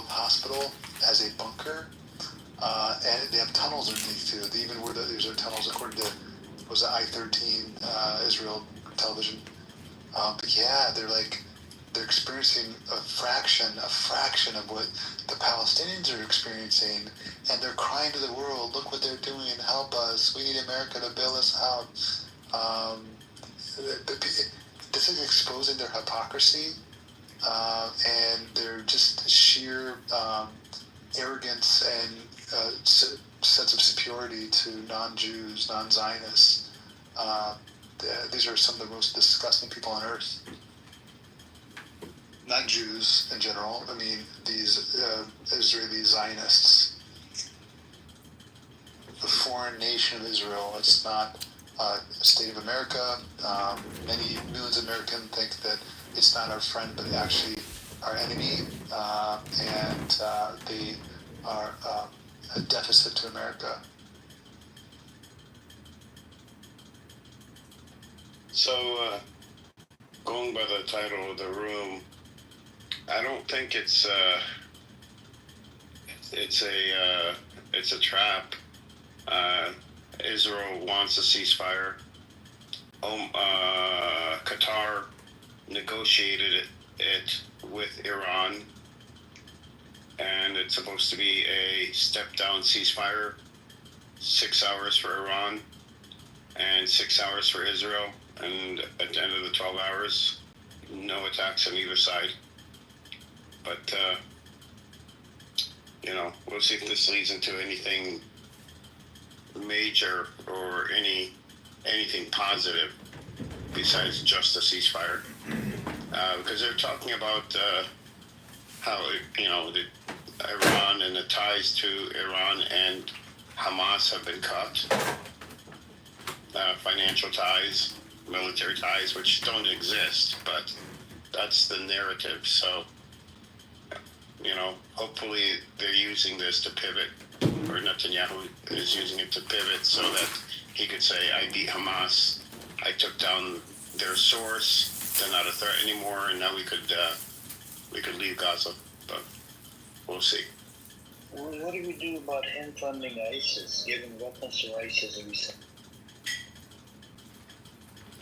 hospital as a bunker, and they have tunnels underneath too. They even where these are tunnels according to was it I-13 Israel television. But yeah, they're experiencing a fraction of what the Palestinians are experiencing, and they're crying to the world, look what they're doing, help us, we need America to bail us out. This is exposing their hypocrisy, and their just sheer arrogance and sense of superiority to non-Jews, non-Zionists. These are some of the most disgusting people on earth. Not Jews in general. I mean, these Israeli Zionists. The foreign nation of Israel. It's not a state of America. Many millions of Americans think that it's not our friend, but actually our enemy. And they are a deficit to America. So, going by the title of the room, I don't think it's a trap. Israel wants a ceasefire. Qatar negotiated it with Iran, and it's supposed to be a step-down ceasefire, 6 hours for Iran and 6 hours for Israel, and at the end of the 12 hours, no attacks on either side. But, we'll see if this leads into anything major or anything positive besides just a ceasefire. Because they're talking about how, the Iran and the ties to Iran and Hamas have been cut. Financial ties, military ties, which don't exist, but that's the narrative. So, hopefully they're using this to pivot, or Netanyahu is using it to pivot so that he could say, I beat Hamas, I took down their source, they're not a threat anymore, and now we could leave Gaza. But we'll see. What do we do about him funding ISIS, giving weapons to ISIS recently?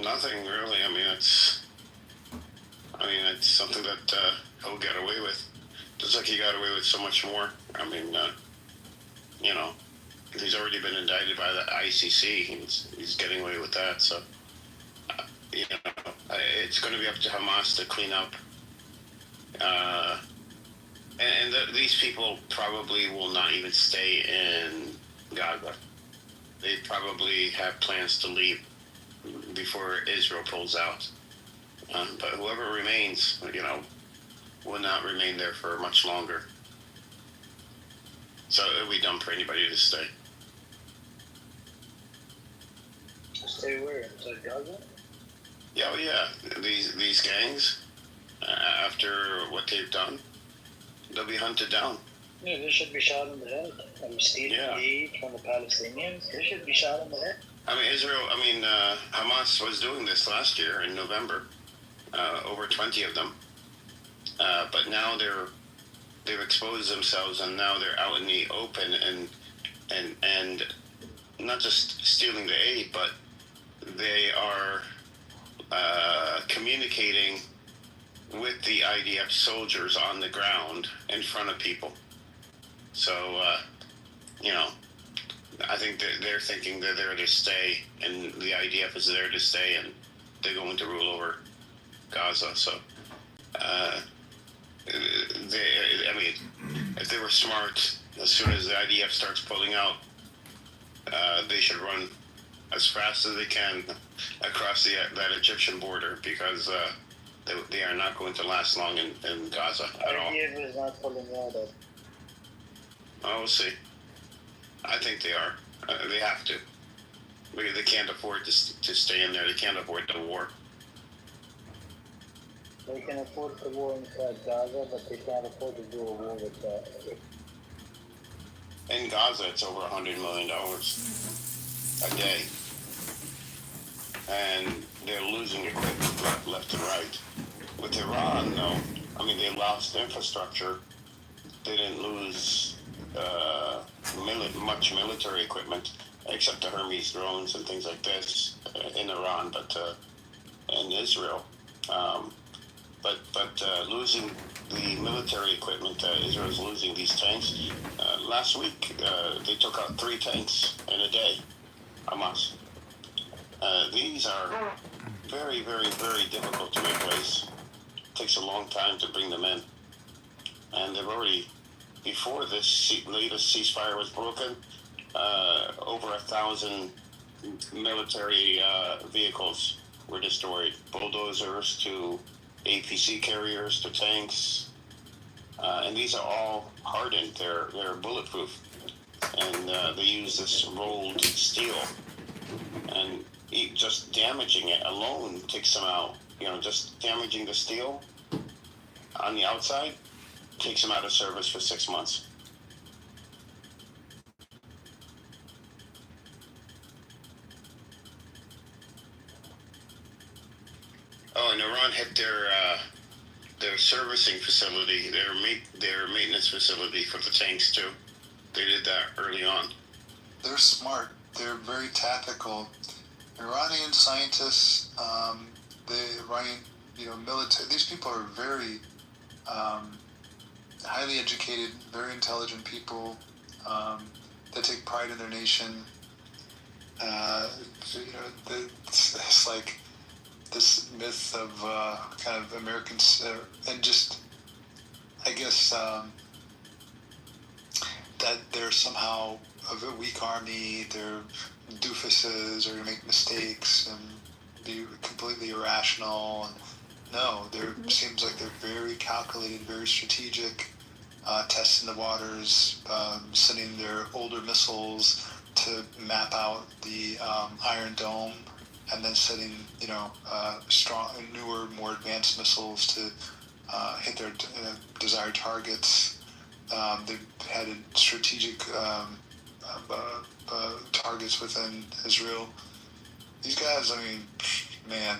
Nothing really. I mean, it's something that he'll get away with. Just like he got away with so much more. I mean, he's already been indicted by the ICC. He's getting away with that. So, it's going to be up to Hamas to clean up. These people probably will not even stay in Gaza. They probably have plans to leave before Israel pulls out. But whoever remains, will not remain there for much longer. So it would be dumb for anybody to stay. Stay where? Inside Gaza? Yeah, these gangs, after what they've done, they'll be hunted down. Yeah, they should be shot in the head. Stealing aid from the Palestinians, they should be shot in the head. Hamas was doing this last year in November, over 20 of them. But now they've exposed themselves, and now they're out in the open and not just stealing the aid, but they are communicating with the IDF soldiers on the ground in front of people. So, I think they're thinking they're there to stay, and the IDF is there to stay, and they're going to rule over Gaza. So, if they were smart, as soon as the IDF starts pulling out, they should run as fast as they can across that Egyptian border, because they are not going to last long in Gaza at all. IDF is not pulling out. Oh, we'll see. I think they are. They have to. Because they can't afford to stay in there. They can't afford the war. They can afford the war inside Gaza, but they can't afford to do a war with that. In Gaza, it's over $100 million a day. And they're losing equipment left and right. With Iran, though, they lost infrastructure they didn't lose much military equipment, except the Hermes drones and things like this in Iran, but in Israel. But losing the military equipment, Israel's losing these tanks. Last week, they took out 3 tanks in a day, Hamas. These are very, very, very difficult to replace. It takes a long time to bring them in. And they've already, before this latest ceasefire was broken, over 1,000 military vehicles were destroyed. Bulldozers to APC carriers to tanks. And these are all hardened. They're bulletproof. And they use this rolled steel. And just damaging it alone takes them out. You know, just damaging the steel on the outside takes them out of service for 6 months. Oh, and Iran hit their servicing facility, their maintenance facility for the tanks too. They did that early on. They're smart. They're very tactical. Iranian scientists, the Iranian, military. These people are very highly educated, very intelligent people. They take pride in their nation. It's like this myth of kind of Americans, and just, I guess, that they're somehow a weak army, they're doofuses, or make mistakes and be completely irrational. And no, seems like they're very calculated, very strategic, testing the waters, sending their older missiles to map out the Iron Dome, and then setting, strong, newer, more advanced missiles to hit their desired targets. They've had strategic targets within Israel. These guys, I mean, man,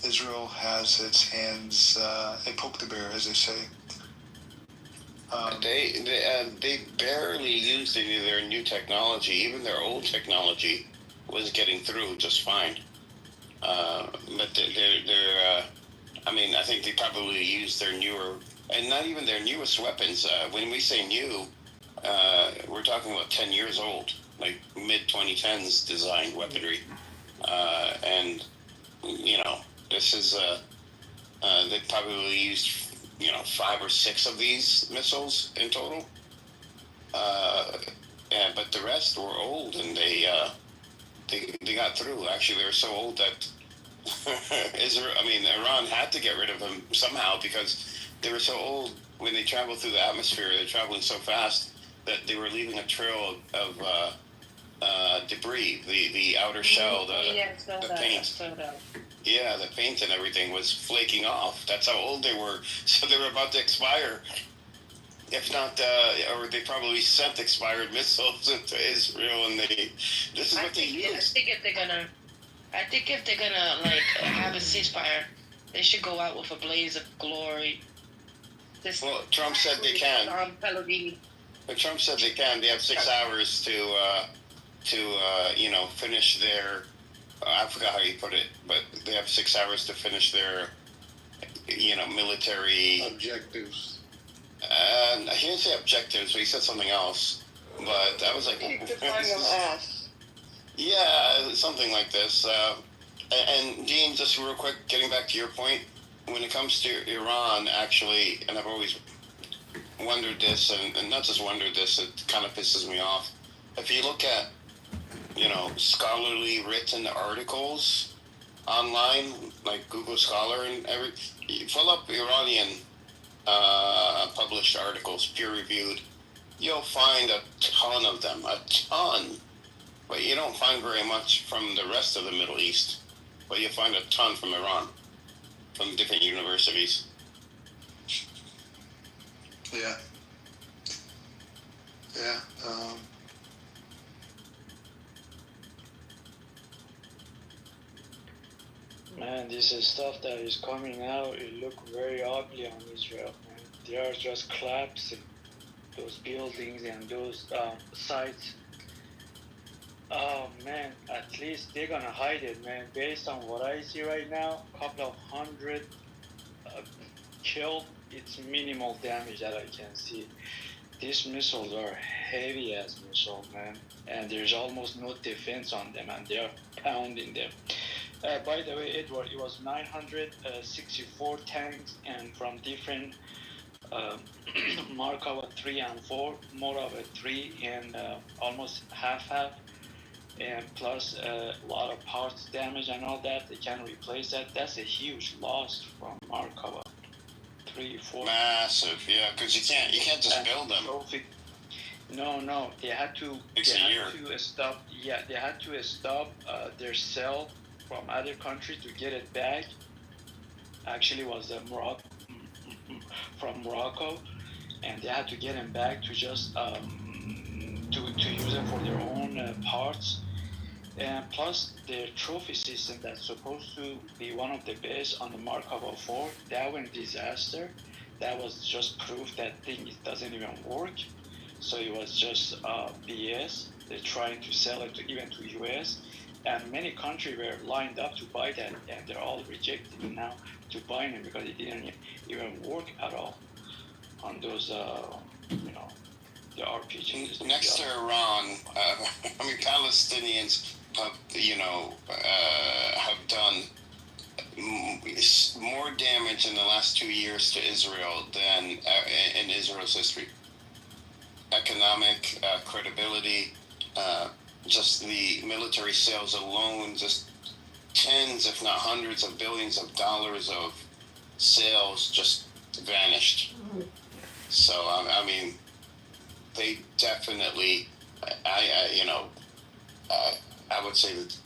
Israel has its hands, they poke the bear, as they say. They barely used any of their new technology. Even their old technology was getting through just fine. But they're I mean, I think they probably used their newer, and not even their newest weapons. When we say new, we're talking about 10 years old, like mid-2010s designed weaponry. And, this is, they probably used, 5 or 6 of these missiles in total. But the rest were old, and they got through. Actually, they were so old that Iran had to get rid of them somehow, because they were so old. When they traveled through the atmosphere, they're traveling so fast that they were leaving a trail of debris. The outer shell, the paint. Yeah, the paint and everything was flaking off. That's how old they were. So they were about to expire. If not, or they probably sent expired missiles into Israel, and this is what they use. I think if they're gonna like have a ceasefire, they should go out with a blaze of glory. Well, Trump said they can. But Trump said they can. They have 6 hours to finish their. I forgot how you put it, but they have 6 hours to finish their, military objectives. He didn't say objectives, but he said something else. But I was like, yeah, something like this. And Dean, just real quick, getting back to your point, when it comes to Iran, actually, and I've always wondered this, and not just wondered this, it kind of pisses me off. If you look at, scholarly written articles online, like Google Scholar and you pull up Iranian published articles, peer-reviewed, you'll find a ton of them, a ton. But you don't find very much from the rest of the Middle East. But you find a ton from Iran, from different universities. Yeah. Yeah. Man, this is stuff that is coming out. It look very ugly on Israel, man. They are just collapsing. Those buildings and those sites. Oh man, at least they're gonna hide it, man. Based on what I see right now, couple of hundred killed. It's minimal damage that I can see. These missiles are heavy as missiles, man, and there's almost no defense on them, and they're pounding them. By the way, Edward, it was 964 tanks, and from different Markova 3 and 4, Morava 3, and almost half, and plus a lot of parts damage and all that. They can replace that. That's a huge loss from Markova 3, 4. Massive, yeah, because you can't just build them. No, they had to stop. Yeah, they had to stop their sale from other countries to get it back. Actually, was from Morocco, and they had to get them back to just to use them for their own parts. And plus, their trophy system that's supposed to be one of the best on the Markova 4, that went disaster. That was just proof that thing it doesn't even work. So it was just BS. They're trying to sell it even to US, and many countries were lined up to buy that, and they're all rejecting now to buy them because it didn't even work at all on those, the RPGs. Next to Iran, I mean, Palestinians have, have done more damage in the last 2 years to Israel than in Israel's history. Economic credibility, just the military sales alone, just tens, if not hundreds of billions of dollars of sales just vanished. So, I mean, they definitely, I would say that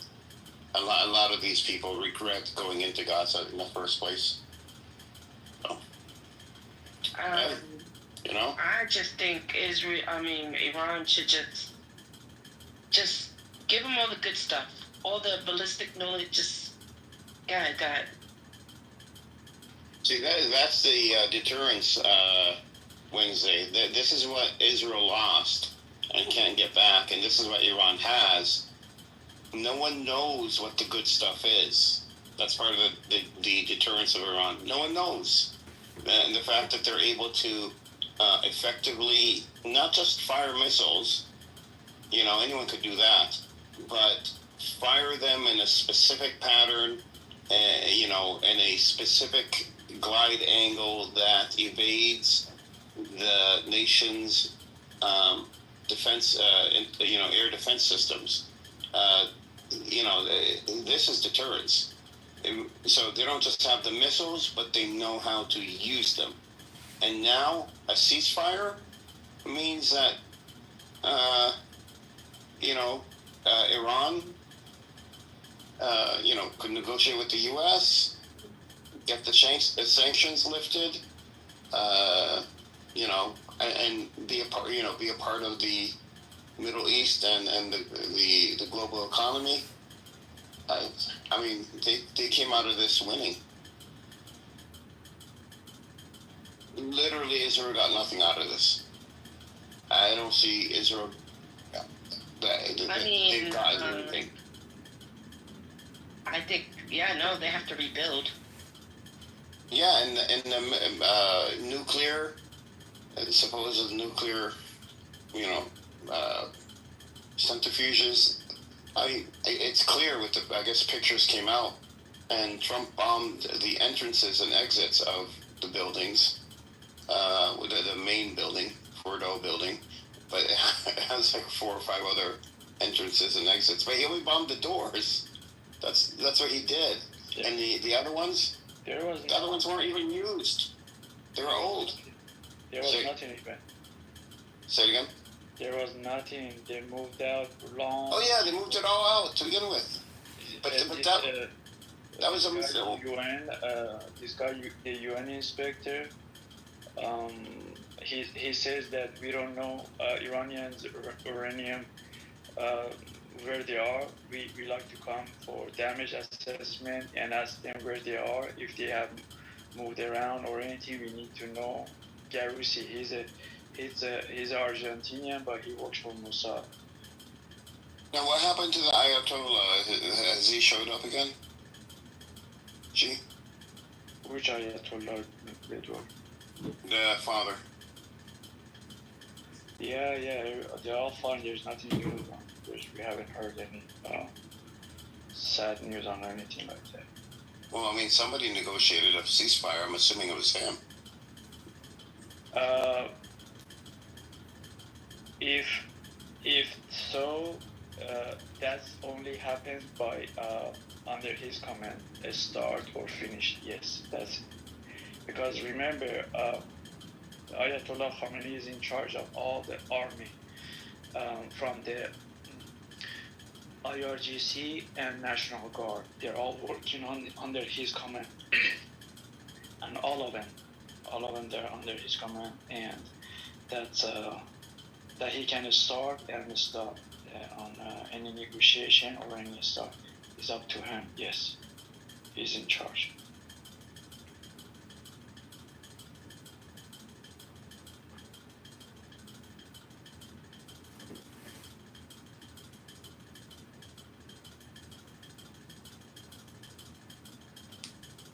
a lot of these people regret going into Gaza in the first place. So, I just think Iran should just give them all the good stuff, all the ballistic knowledge. Just go ahead. See, that's the deterrence Wednesday. This is what Israel lost and can't get back, and this is what Iran has. No one knows what the good stuff is. That's part of the deterrence of Iran. No one knows. And the fact that they're able to effectively not just fire missiles, anyone could do that, but fire them in a specific pattern, in a specific glide angle that evades the nation's defense, air defense systems. This is deterrence. So they don't just have the missiles, but they know how to use them. And now a ceasefire means that, Iran, could negotiate with the U.S., get the sanctions lifted, and be a part of the Middle East and the global economy. I mean, they came out of this winning. Literally, Israel got nothing out of this. I don't see Israel. They've gotten everything. I think, they have to rebuild. Yeah, and the nuclear, supposed nuclear, centrifuges. I mean, it's clear with pictures came out, and Trump bombed the entrances and exits of the buildings, with the main building, Fordo building, but it has like 4 or 5 other entrances and exits. But he only bombed the doors. That's what he did. Yeah. And the other ones, the other ones weren't even used. They were old. There was nothing even. Say it again. There was nothing. They moved out long. Oh yeah, they moved it all out to begin with. But that was a mistake. UN, this guy, the UN inspector, he says that we don't know Iranians uranium where they are. We like to come for damage assessment and ask them where they are. If they have moved around or anything, we need to know Garussi. He's Argentinian, but he works for Mossad. Now, what happened to the Ayatollah? Has he showed up again? She? Which Ayatollah? The father. Yeah, they're all fine. There's nothing new on. We haven't heard any sad news on anything like that. Well, I mean, somebody negotiated a ceasefire. I'm assuming it was him. If so, that's only happened by under his command, a start or finish. Yes, that's because remember, Ayatollah Khamenei is in charge of all the army, from the IRGC and National Guard. They're all working under his command, and all of them, they're under his command, and that's that he can start and stop on any negotiation or any stuff. It's up to him. Yes, he's in charge.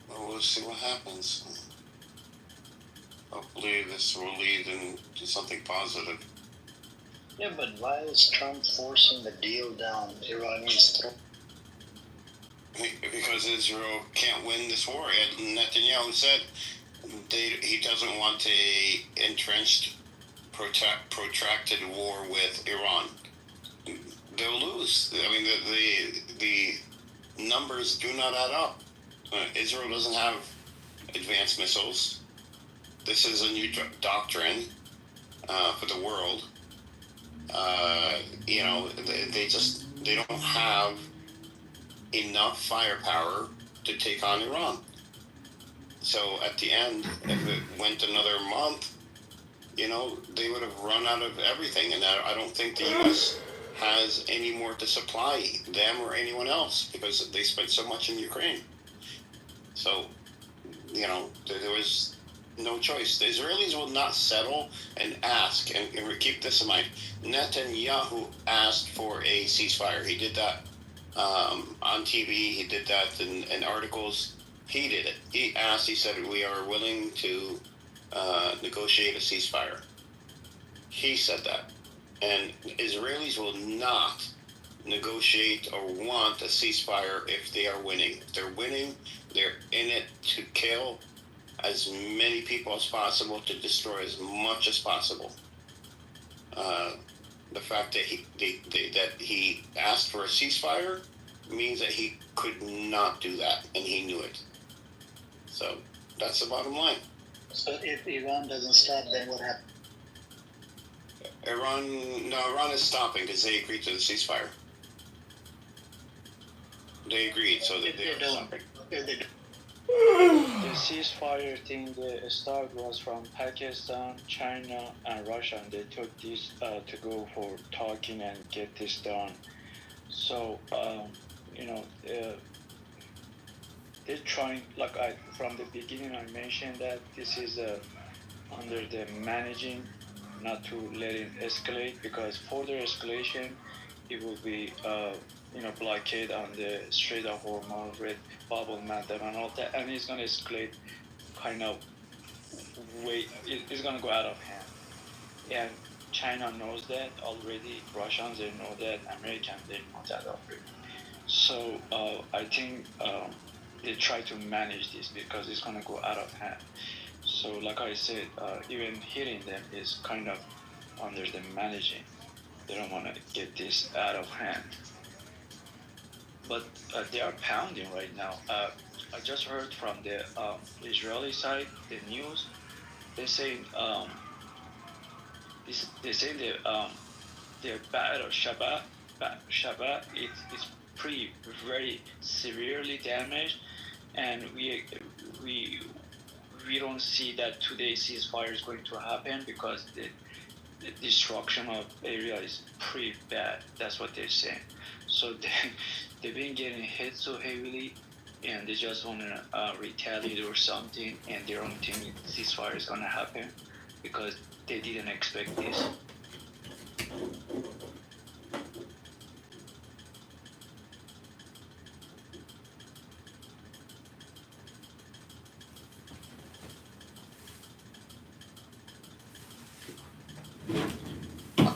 Well, we'll see what happens. Hopefully, this will lead into something positive. Yeah, but why is Trump forcing the deal down Iranians' throat? Because Israel can't win this war. And Netanyahu said he doesn't want a entrenched, protracted war with Iran. They'll lose. I mean, the numbers do not add up. Israel doesn't have advanced missiles. This is a new doctrine for the world. You know, they don't have enough firepower to take on Iran. So at the end, if it went another month, you know, they would have run out of everything. And I don't think the U.S. has any more to supply them or anyone else because they spent so much in Ukraine. So, you know, there was no choice. The Israelis will not settle and ask, and keep this in mind, Netanyahu asked for a ceasefire. He did that on TV. He did that in articles. He did it. He asked, he said, we are willing to negotiate a ceasefire. He said that. And Israelis will not negotiate or want a ceasefire if they are winning. If they're winning, they're in it to kill as many people as possible, to destroy as much as possible. The fact that he asked for a ceasefire means that he could not do that, and he knew it. So that's the bottom line. So if Iran doesn't stop, then what happens? Iran is stopping because they agreed to the ceasefire. They agreed, so that they're stopping. If they don't. The ceasefire thing, the start was from Pakistan, China, and Russia, and they took this to go for talking and get this done. So, you know, they're trying, like from the beginning I mentioned that this is under the managing, not to let it escalate, because further escalation, it will be you know, blockade on the Strait of Hormuz, Red Bubble Matter, and all that, and it's going to escalate kind of it's going to go out of hand. And China knows that already, Russians, they know that, Americans, they know that already. So I think they try to manage this because it's going to go out of hand. So like I said, even hitting them is kind of under the managing. They don't want to get this out of hand. But they are pounding right now. I just heard from the Israeli side, the news. They say the battle Shabbat is pretty very severely damaged, and we don't see that today's ceasefire is going to happen because the destruction of area is pretty bad. That's what they're saying. So they've been getting hit so heavily, and they just want to retaliate or something, and they don't think ceasefire is going to happen. because they didn't expect this.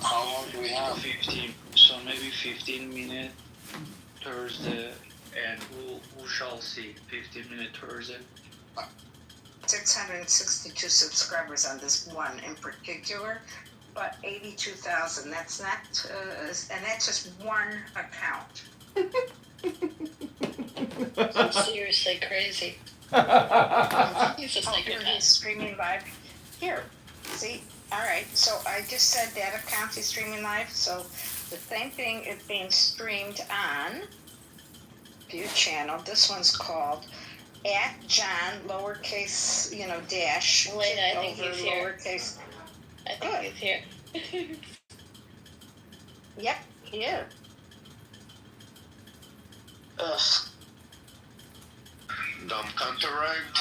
How long do we have? 15, so maybe 15 minutes Thursday, and who shall see 15 minutes Thursday. 662 subscribers on this one in particular, but 82,000. That's not, and that's just one account. Seriously crazy. He's a Oh, here he's psychopath. streaming live. Here, see? All right, so I just said that account is streaming live, so the same thing is being streamed on View channel. This one's called @John lowercase, dash. Wait, I think Kitover, he's here. Lowercase. I think Good. he's here. Yep, he is. Ugh. Dumb cunt arrived.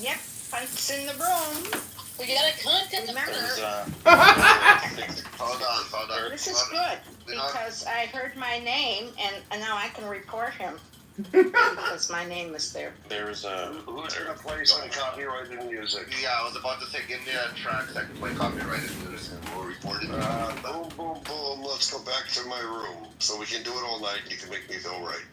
Yep, punts in the room. We got a content. Remember, Hold on. this is good because I heard my name and now I can report him because my name is there. There's Who's gonna play some copyrighted music? Yeah, I was about to say, give me that track so I can play copyrighted music and we'll record it. Boom, boom, boom. Let's go back to my room so we can do it all night and you can make me feel right.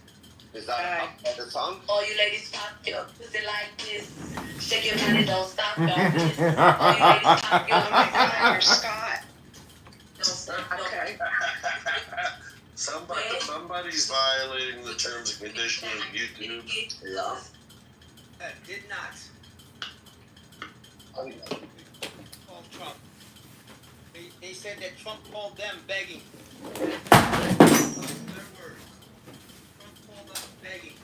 Is that the song? All you ladies pop your pussy like this. Shake your money, don't stop, don't miss. All you ladies pop your Oh my God, pussy you're Scott. don't stop, don't Okay. Somebody's violating the terms and conditions of YouTube. miss. Love. Did not call Trump. They said that Trump called them begging. Their words. Trump called them begging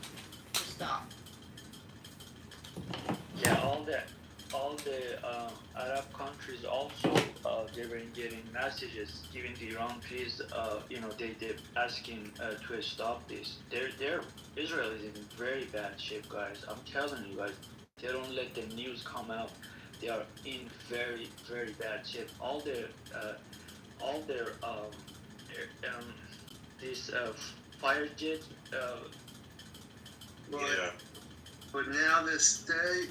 to stop. Yeah, all the Arab countries also they were getting messages giving to Iran, please, they asking to stop this. Israel is in very bad shape, guys. I'm telling you guys, they don't let the news come out. They are in very, very bad shape. All their this fire jet. Yeah. But now this day,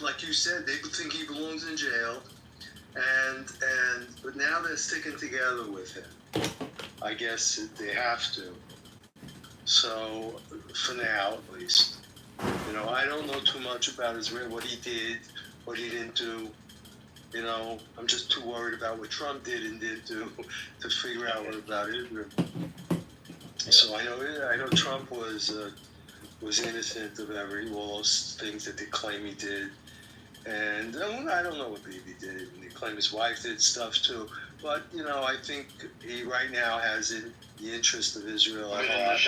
like you said, they think he belongs in jail, but now they're sticking together with him. I guess they have to. So for now, at least, I don't know too much about Israel, what he did, what he didn't do. I'm just too worried about what Trump did and didn't do to figure out what about Israel. So I know Trump was innocent of all those things that they claim he did. And I don't know what Bibi did. And they claim his wife did stuff too. But, I think he right now has the interest of Israel at heart.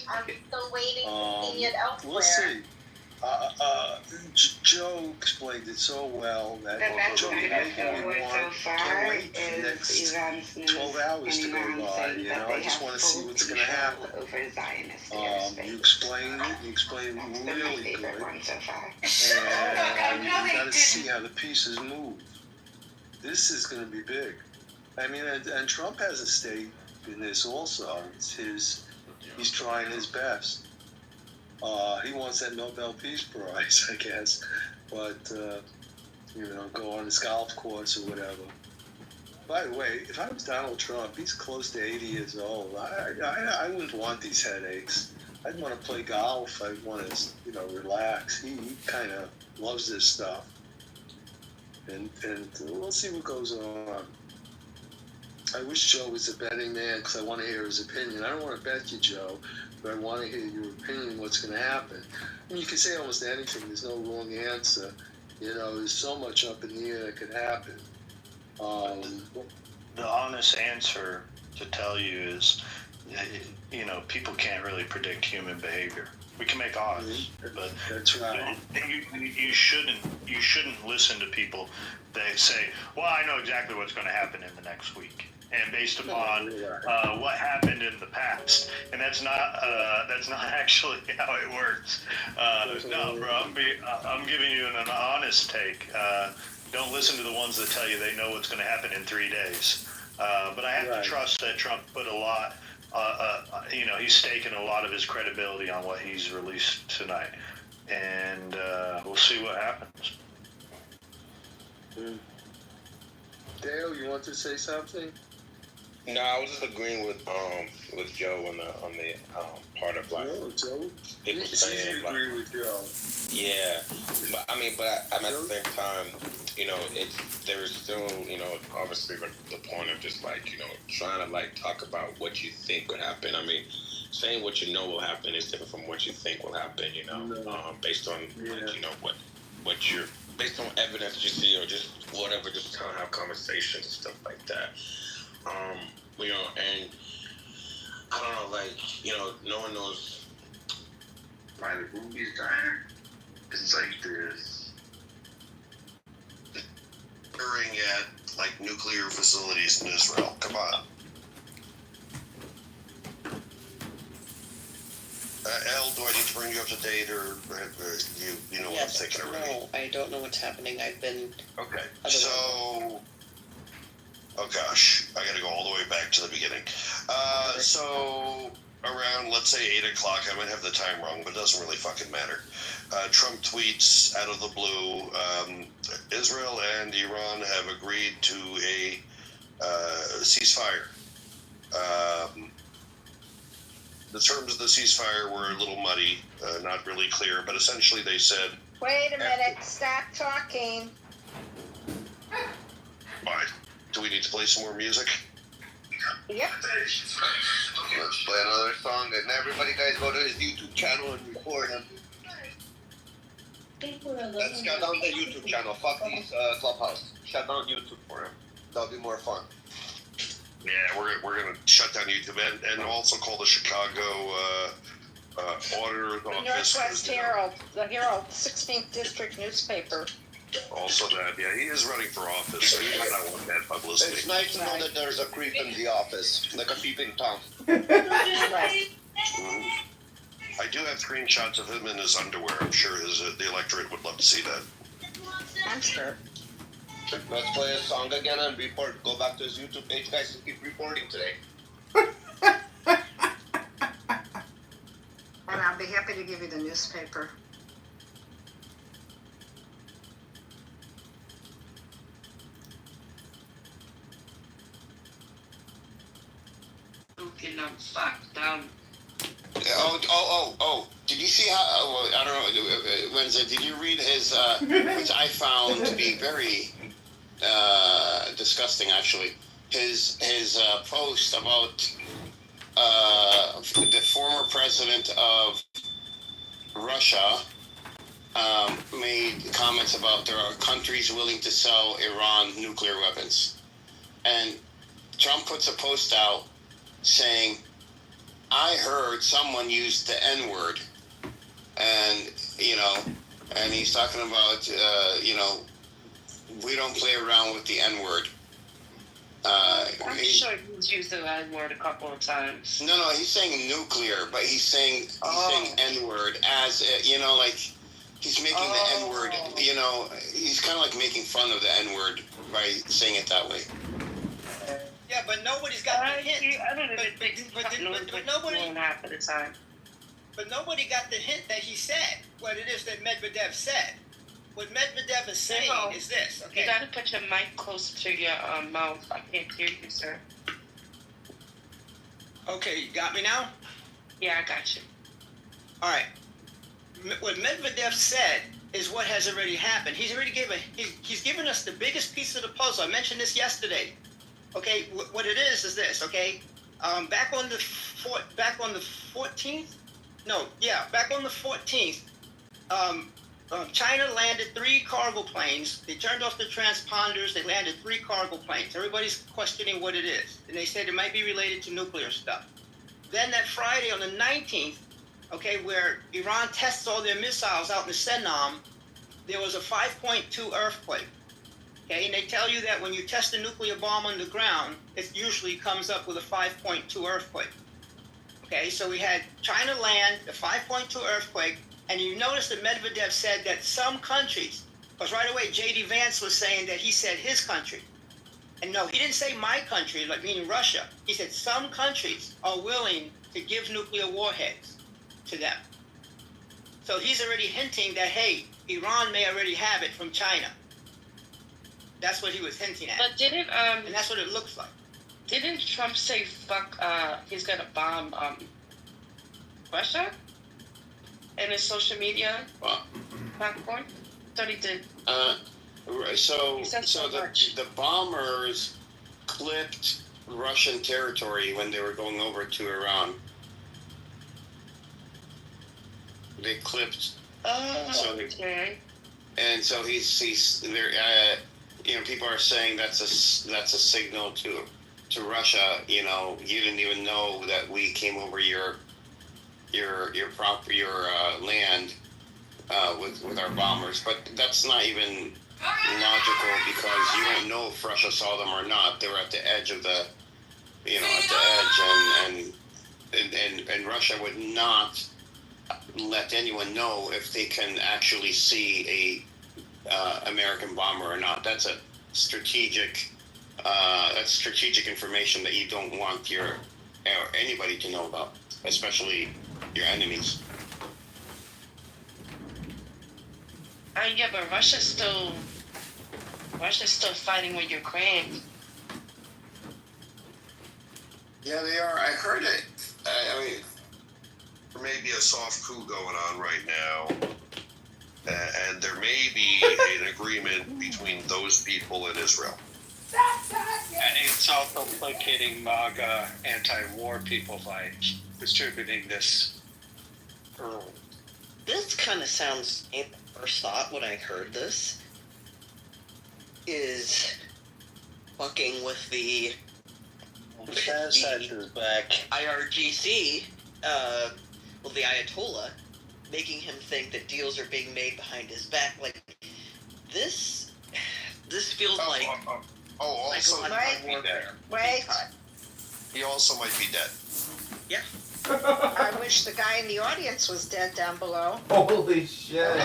I'm still waiting to see it elsewhere. We'll see. Joe explained it so well that The best Joe thing can make so me want far to wait for the is next Iran's news 12 hours to go coming on by. saying that I they just have want to see full what's going to happen. control over Zionist airspace. You explained it. You explained That's it been my really favorite good. one so far. And you got to see how the pieces move. This is going to be big. I mean, and Trump has a stake in this also. He's trying his best. He wants that Nobel Peace Prize, I guess. But, go on his golf course or whatever. By the way, if I was Donald Trump, he's close to 80 years old. I wouldn't want these headaches. I'd want to play golf. I'd want to, relax. He kind of loves this stuff. And we'll see what goes on. I wish Joe was a betting man because I want to hear his opinion. I don't want to bet you, Joe, but I want to hear your opinion, what's going to happen. I mean, you can say almost anything. There's no wrong answer. There's so much up in the air that could happen. The honest answer to tell you is, people can't really predict human behavior. We can make odds, but That's right. you shouldn't listen to people that say, "Well, I know exactly what's going to happen in the next week." and based upon what happened in the past, and that's not actually how it works. No, bro, I'm giving you an honest take. Don't listen to the ones that tell you they know what's going to happen in 3 days. But I have to trust that Trump put a lot. He's staking a lot of his credibility on what he's released tonight, and we'll see what happens. Dale, you want to say something? No, I was just agreeing with Joe on the part of like Joe. people saying like, agree with Joe. yeah, but at the same time, there's still obviously the point of just like trying to like talk about what you think would happen. I mean, saying what you know will happen is different from what you think will happen. Based on like, what you're based on evidence you see or just whatever, just kind of have conversations and stuff like that. And I don't know, like, no one knows private movies diner. It's like this. Firing at like nuclear facilities in Israel. Come on. Elle, do I need to bring you up to date, or you know what I'm thinking already? No, I don't know what's happening. I've been... Okay, so... Oh gosh, I gotta go all the way back to the beginning. So, around, let's say 8 o'clock, I might have the time wrong, but it doesn't really fucking matter. Trump tweets out of the blue, Israel and Iran have agreed to a ceasefire. The terms of the ceasefire were a little muddy, not really clear, but essentially they said... Wait a minute, stop talking. Why? Do we need to play some more music? Yep. Let's play another song, and everybody guys go to his YouTube channel and record him. Let's shut down the YouTube channel. Fuck these Clubhouse. Shut down YouTube for him. That'll be more fun. Yeah, we're gonna shut down YouTube and also call the Chicago auditor's The office. Northwest Herald, the Herald, 16th District newspaper. Also that, yeah, he is running for office, so he might not want that publicity. It's nice to know that there's a creep in the office, like a peeping Tom. Right. I do have screenshots of him in his underwear. I'm sure the electorate would love to see that. I'm sure. Let's play a song again and report. Go back to his YouTube page, guys, and keep reporting today. And I'll be happy to give you the newspaper. Looking up, fuck them. Oh! Did you see how? I don't know. Wednesday, did you read his? Which I found to be very disgusting, actually. His post about the former president of Russia made comments about there are countries willing to sell Iran nuclear weapons, and Trump puts a post out saying, I heard someone use the N-word, and he's talking about, we don't play around with the N-word. I'm sure he's used the N-word a couple of times. No, he's saying nuclear, but he's saying N-word as, like, he's making the N-word, he's kind of like making fun of the N-word by saying it that way. Yeah, but nobody's got the hint. I don't know but nobody half of the time. But nobody got the hint that he said what it is that Medvedev said. What Medvedev is saying is this. Okay. You gotta put your mic close to your mouth. I can't hear you, sir. Okay, you got me now? Yeah, I got you. All right. What Medvedev said is what has already happened. He's already he's given us the biggest piece of the puzzle. I mentioned this yesterday. Okay, what it is this. Okay, back on the 14th. Back on the 14th. China landed 3 cargo planes. They turned off the transponders. They landed 3 cargo planes. Everybody's questioning what it is, and they said it might be related to nuclear stuff. Then that Friday on the 19th, okay, where Iran tests all their missiles out in the Senam, there was a 5.2 earthquake. Okay, and they tell you that when you test a nuclear bomb on the ground, it usually comes up with a 5.2 earthquake. Okay, so we had China land, a 5.2 earthquake, and you notice that Medvedev said that some countries, because right away J.D. Vance was saying that he said his country. And no, he didn't say my country, like meaning Russia. He said some countries are willing to give nuclear warheads to them. So he's already hinting that, hey, Iran may already have it from China. That's what he was hinting at. But didn't And that's what it looks like. Didn't Trump say fuck? He's gonna bomb Russia in his social media platform. Thought he did. So He said so much. the bombers clipped Russian territory when they were going over to Iran. They clipped. Okay. And so he's there. You know, people are saying that's a signal to Russia. You know, you didn't even know that we came over your land with our bombers. But that's not even logical because you don't know if Russia saw them or not. They were at the edge of the, you know, at the edge, and Russia would not let anyone know if they can actually see a American bomber or not. That's a strategic information that you don't want anybody to know about, especially your enemies. Yeah, but Russia's still fighting with Ukraine. Yeah, they are. I heard it. I mean, there may be a soft coup going on right now, and there may be an agreement between those people and Israel. And it's also placating MAGA anti-war people by distributing this early. This kind of sounds, at first thought when I heard this, is fucking with the back. IRGC, the Ayatollah, making him think that deals are being made behind his back. Like, this feels like... Also, Wait. He also might be dead. Yeah. I wish the guy in the audience was dead down below. Holy shit.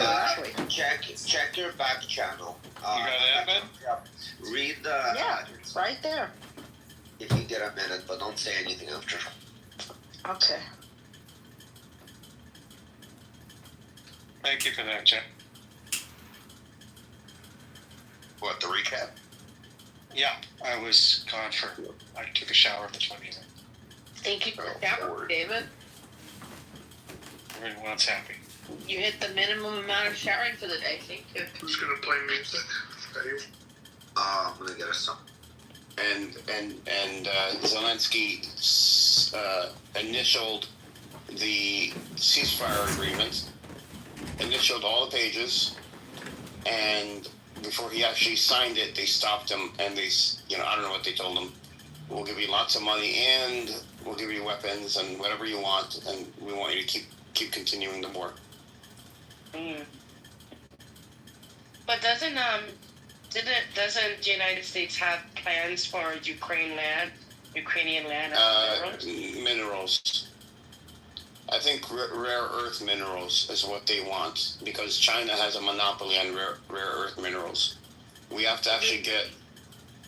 Check your back channel. You got it, man? Read the... Yeah, it's right there. If you get a minute, but don't say anything after. Okay. Thank you for that, Jack. What, the recap? Yeah, I was gone for... I took a shower between you. Thank you for that, David. Everyone's happy. You hit the minimum amount of showering for the day. Thank you. Who's gonna play music? I'm gonna get us some. And Zelensky initialed the ceasefire agreement, initialed all the pages, and before he actually signed it, they stopped him and they, you know, I don't know what they told him. We'll give you lots of money and we'll give you weapons and whatever you want, and we want you to keep continuing the war. But doesn't the United States have plans for Ukrainian land? Minerals. I think rare earth minerals is what they want because China has a monopoly on rare earth minerals. We have to actually get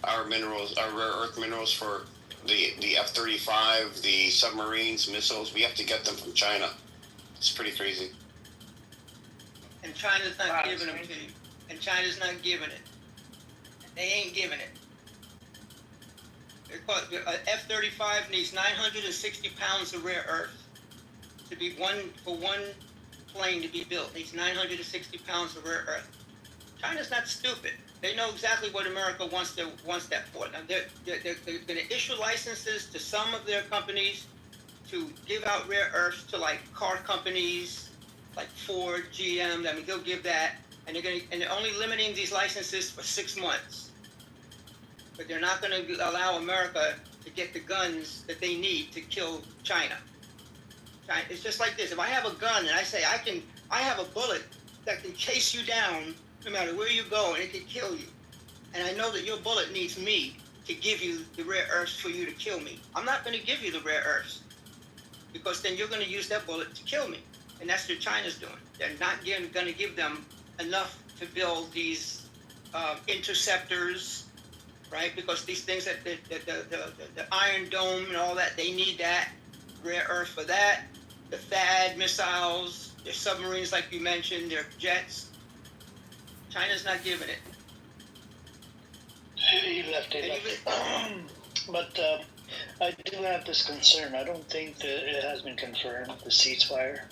our rare earth minerals for the F-35, the submarines, missiles. We have to get them from China. It's pretty crazy. And China's not giving them to you. And China's not giving it. They ain't giving it. F-35 needs 960 pounds of rare earth to be one plane to be built. Needs 960 pounds of rare earth. China's not stupid. They know exactly what America wants that for. Now they're going to issue licenses to some of their companies to give out rare earths to like car companies, like Ford, GM. I mean, they'll give that, and they're only limiting these licenses for 6 months. But they're not going to allow America to get the guns that they need to kill China. It's just like this. If I have a gun and I say I have a bullet that can chase you down no matter where you go and it can kill you, and I know that your bullet needs me to give you the rare earths for you to kill me. I'm not going to give you the rare earths because then you're going to use that bullet to kill me. And that's what China's doing. They're not going to give them enough to build these interceptors, right? Because these things that the Iron Dome and all that, they need that rare earth for that. The THAAD missiles, their submarines, like you mentioned, their jets. China's not giving it. He left it. But I do have this concern. I don't think that it has been confirmed, the ceasefire.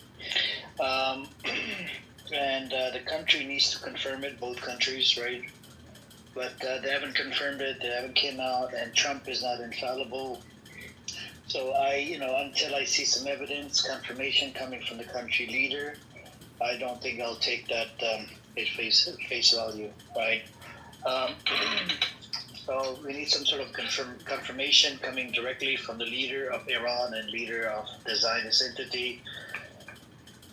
And the country needs to confirm it, both countries, right? But they haven't confirmed it, they haven't came out, and Trump is not infallible. So until I see some evidence, confirmation coming from the country leader, I don't think I'll take that at face value, right? So we need some sort of confirmation coming directly from the leader of Iran and leader of the Zionist entity.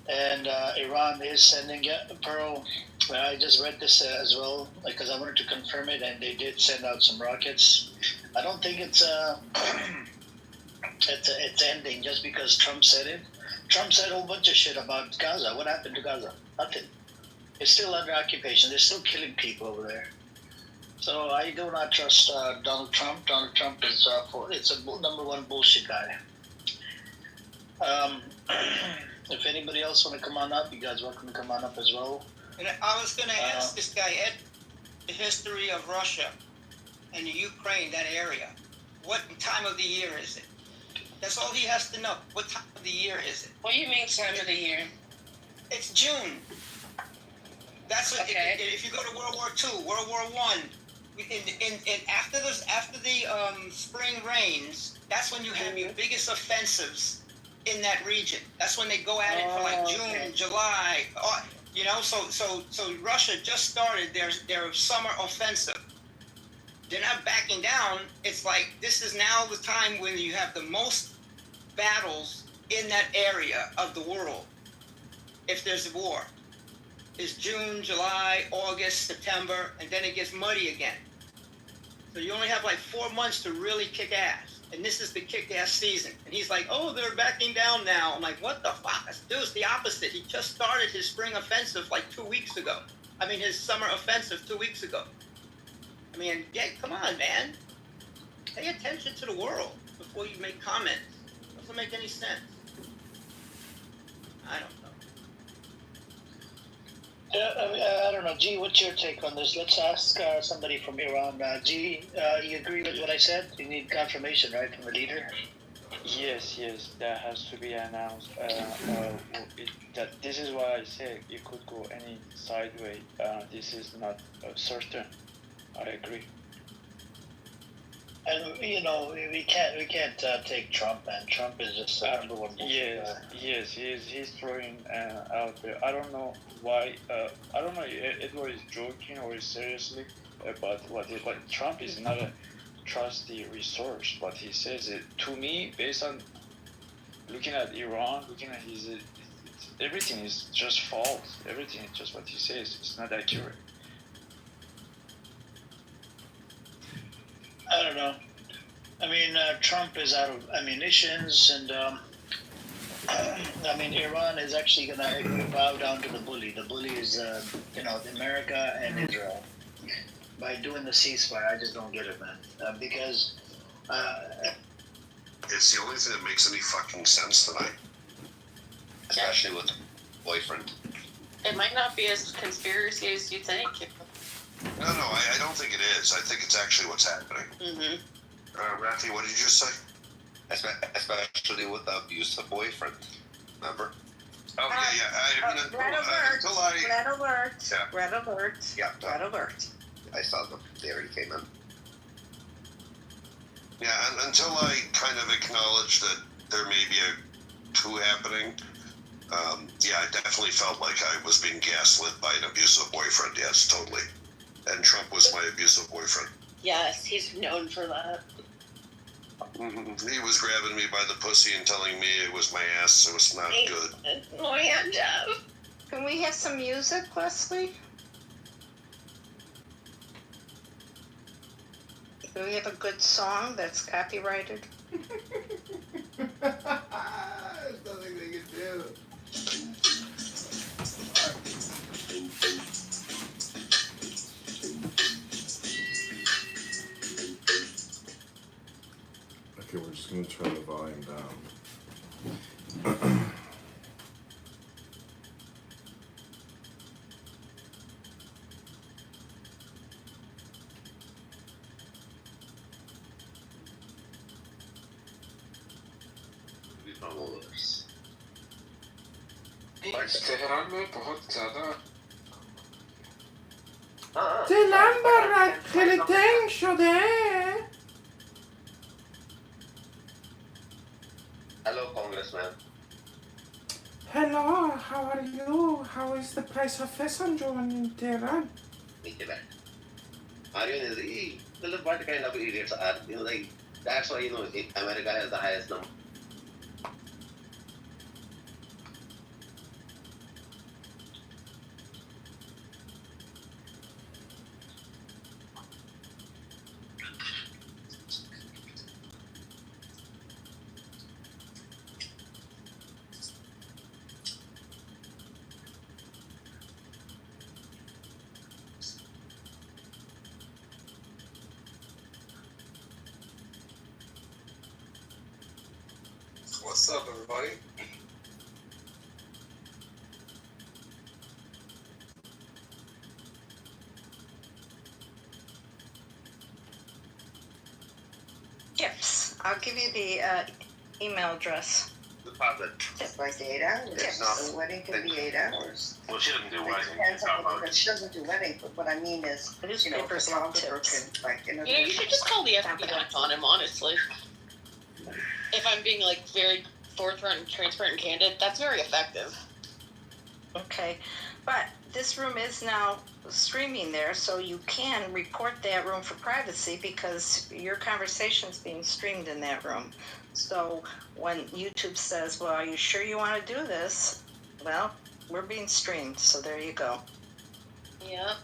And Iran is sending Pearl. I just read this as well because I wanted to confirm it, and they did send out some rockets. I don't think it's ending just because Trump said it. Trump said a whole bunch of shit about Gaza. What happened to Gaza? Nothing. It's still under occupation. They're still killing people over there. So I do not trust Donald Trump. Donald Trump is it's a number one bullshit guy. If anybody else want to come on up, you guys welcome to come on up as well. And I was going to ask this guy, Ed, the history of Russia and the Ukraine, that area. What time of the year is it? That's all he has to know. What time of the year is it? What do you mean time of the year? It's June. That's what. Okay. If you go to World War II, World War I, after the spring rains, that's when you have your biggest offensives in that region. That's when they go at it for like June, July. So Russia just started their summer offensive. They're not backing down. It's like this is now the time when you have the most battles in that area of the world. If there's a war, is June, July, August, September, and then it gets muddy again. So you only have like 4 months to really kick ass. And this is the kick-ass season. And he's like, oh, they're backing down now. I'm like, what the fuck? Dude, it's the opposite. He just started his spring offensive like 2 weeks ago. I mean, his summer offensive 2 weeks ago. I mean, yeah, come on, man. Pay attention to the world before you make comments. It doesn't make any sense. I don't know. I don't know. G, what's your take on this? Let's ask somebody from Iran. G, you agree with what I said? You need confirmation, right, from the leader? Yes, that has to be announced. That this is why I say it could go any sideway. This is not certain. I agree. And we can't take Trump, man. Trump is just the number one bullshit guy. Yes, he's throwing out there. I don't know why. I don't know. Edward is joking or is seriously, but Trump is not a trusty resource. But he says it to me based on looking at Iran, looking at his. Everything is just false. Everything is just what he says. It's not accurate. I don't know. I mean, Trump is out of ammunitions, and I mean, Iran is actually going to bow down to the bully. The bully is, America and Israel. By doing the ceasefire, I just don't get it, man. Because it's the only thing that makes any fucking sense tonight. Especially with boyfriend. It might not be as conspiracy as you think. No, I don't think it is. I think it's actually what's happening. Mm-hmm. Rafi, what did you just say? Especially with the abusive boyfriend. Remember? Oh, yeah. Red alert. Yeah. Red alert. Yeah. Red alert. I saw them. They already came in. Yeah, and until I kind of acknowledge that there may be a coup happening, I definitely felt like I was being gaslit by an abusive boyfriend. Yes, totally. And Trump was my abusive boyfriend. Yes, he's known for that. Mm-hmm. He was grabbing me by the pussy and telling me it was my ass, so it's not good. Oh, yeah, Jeff. Can we have some music, Wesley? Do we have a good song that's copyrighted? There's nothing they can do. Okay, we're just gonna turn the volume down. Tehran में बहुत ज़्यादा دلم برات خیلی تنگ شده. Hello, Congressman. Hello, how are you? How is the price of fish on in Tehran? Are you what kind of idiots are like? That's why America has the highest number. What's up, everybody? Tips. I'll give you the email address. By 8 hours. Tips. The wedding could be 8 hours. Well, she doesn't do It wedding. depends on what she doesn't do wedding, but what I mean is, Newspapers love tips. You should just call the FBI on him, honestly. If I'm being like very forthright and transparent and candid, that's very effective. Okay, but this room is now streaming there, so you can record that room for privacy because your conversation's being streamed in that room. So when YouTube says, well, are you sure you want to do this? Well, we're being streamed, so there you go. Yep.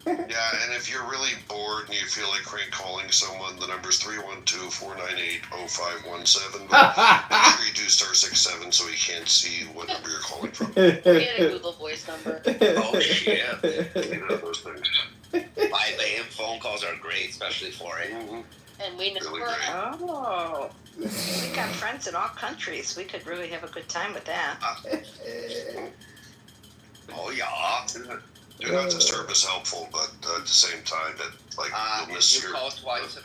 Yeah, and if you're really bored and you feel like crank calling someone, the number's 312-498-0517. But make sure you do *67 so he can't see what number you're calling from. Get a Google Voice number. Oh, shit. You know those things. 5 a.m. phone calls are great, especially 4 a.m. And we know Really we're great. Oh, we got friends in all countries. We could really have a good time with that. Oh, yeah. Do not disturb is helpful, but at the same time, you'll miss If you your call twice,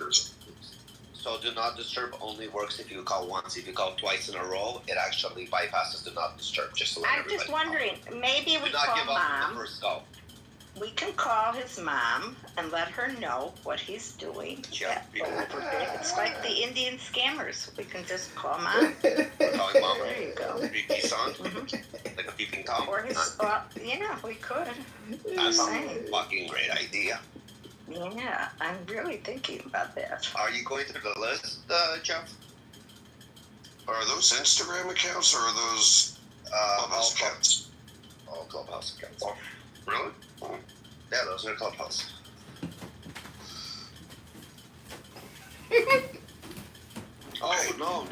so do not disturb only works if you call once. If you call twice in a row, it actually bypasses do not disturb. Just to let I'm everybody just wondering, maybe know. we Do not call give up on Mom. the first call. We can call his mom and let her know what he's doing. Yeah. It's like the Indian scammers. We can just call Mom. Calling mom. There you go. Repeat song. Mhm. Like a peeping Tom. Or his, yeah, we could. That's a Saying. fucking great idea. Yeah, I'm really thinking about that. Are you going through the list, Jeff? Are those Instagram accounts or are those Clubhouse accounts? All Clubhouse accounts. Oh, really? Yeah, those are Clubhouse. Oh, no.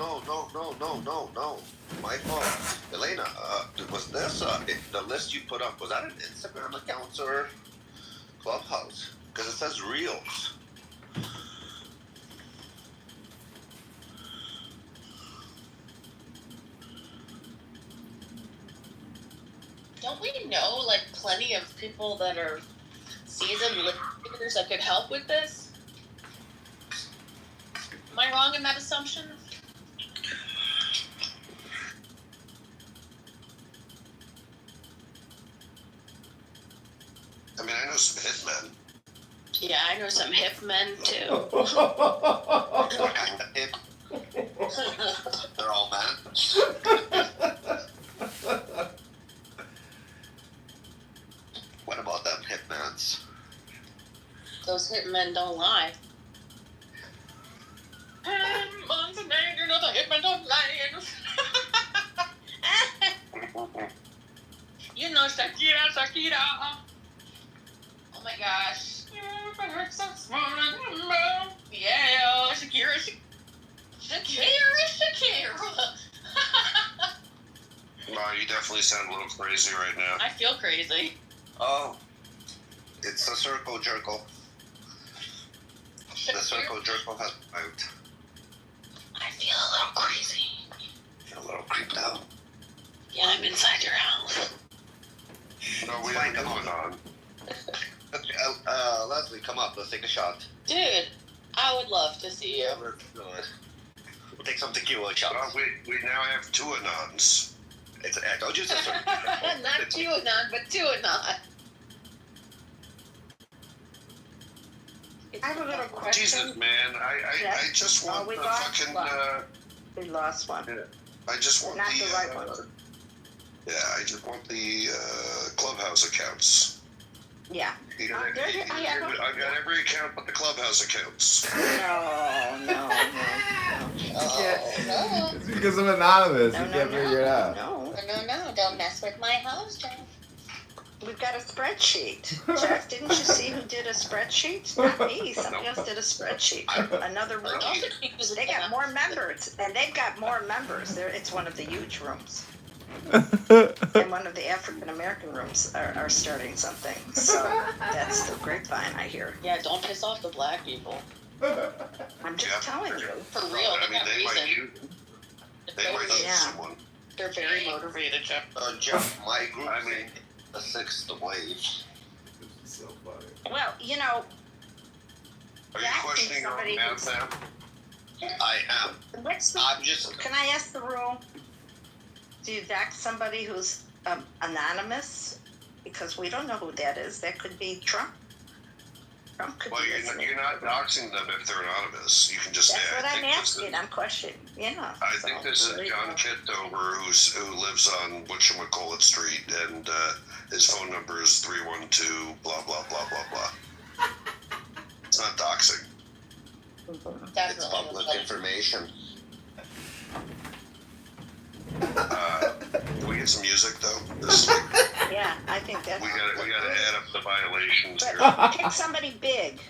My fault. Elena, was this, the list you put up, was that an Instagram account or Clubhouse? Because it says Reels. Don't we know like plenty of people that are seasoned listeners that could help with this? Am I wrong in that assumption? I mean, I know some hitmen. Yeah, I know some hip men too. What kind of hip? They're all men. What about them hitmans? Those hip men don't lie. You know the hip men don't lie. You know Shakira. Oh my gosh. It hurts so small. definitely sound a little crazy right now. I feel crazy. Oh, it's a circle jerkle. The circle jerkle has arrived. I feel a little crazy. Feel a little creeped out. Yeah, I'm inside your house. No, we ain't going on. Leslie, come up. Let's take a shot. Dude, I would love to see you. Let's do it. We'll take some tequila shots. Well, we now have two Anons. It's I told you it's a circle. Not QAnon, but TuaNon. I have a little question. Jesus, man. I just want we the lost fucking. one. We lost one. I just want Not the. the right one. Yeah, I just want the Clubhouse accounts. Yeah. I've got every account but the Clubhouse accounts. No. It's because I'm anonymous. No, You can't figure it out. No. Don't mess with my house, Jeff. We've got a spreadsheet. Jeff, didn't you see who did a spreadsheet? Not me. Somebody else did a spreadsheet. Another room. They got more members, and they've got more members. It's one of the huge rooms. And one of the African American rooms are starting something. So that's the grapevine, I hear. Yeah, don't piss off the black people. I'm just telling you. For real, I mean, they might use. They might use Yeah. someone. They're very motivated, Jeff. Jeff, my group. I mean, the sixth wave. So funny. Well, Are you that questioning our somebody math now? I am. I'm just. Can I ask the rule? Do you dox somebody who's anonymous? Because we don't know who that is. That could be Trump. Trump could Well, be listening. you're not doxing them if they're anonymous. You can just That's say. what I I'm think this is- asking. I'm questioning. Yeah. I think this is John Kitover, who lives on whatchamacallit Street, and his phone number is 312 blah blah blah blah blah. It's not doxing. It's public information. Can we get some music though? This is like, Yeah, I think that's. we gotta add up the violations here. But pick somebody big.